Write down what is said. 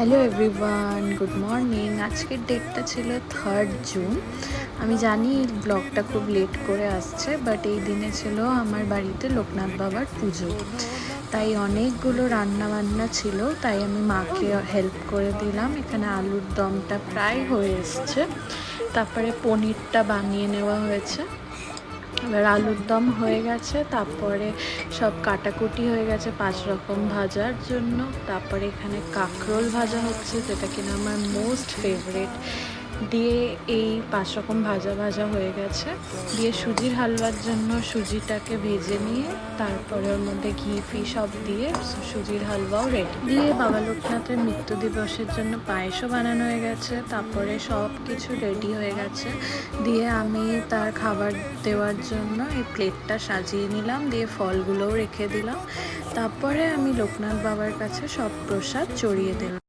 Hello everyone, good morning. আজকের ডেটটা ছিল 3rd জুন। আমি জানি এই ব্লগটা খুব লেট করে আসছে, বাট এই দিনে ছিল আমার বাড়িতে লোকনাথ বাবার পুজো। তাই অনেকগুলো রান্না বান্না ছিল, তাই আমি মাকে হেল্প করে দিলাম। এখানে আলুর দমটা প্রায় হয়ে এসছে, তারপরে পনিরটা বানিয়ে নেওয়া হয়েছে। এবার আলুর দম হয়ে গেছে, তারপরে সব কাটাকুটি হয়ে গেছে 5 রকম ভাজার জন্য। তারপরে এখানে কাঁকরোল ভাজা হচ্ছে, যেটা কিনা আমার মোস্ট ফেভারিট। দিয়ে এই 5 রকম ভাজা ভাজা হয়ে গেছে। দিয়ে সুজির হালুয়ার জন্য সুজিটাকে ভেজে নিয়ে তারপরে ওর মধ্যে ঘি ফি সব দিয়ে সুজির হালুয়াও রেডি। দিয়ে বাবা লোকনাথের মৃত্যু দিবসের জন্য পায়েসও বানানো হয়ে গেছে। তারপরে সব কিছু রেডি হয়ে গেছে। দিয়ে আমি তার খাবার দেওয়ার জন্য এই প্লেটটা সাজিয়ে নিলাম, দিয়ে ফলগুলোও রেখে দিলাম। তারপরে আমি লোকনাথ বাবার কাছে সব প্রসাদ চড়িয়ে দিলাম।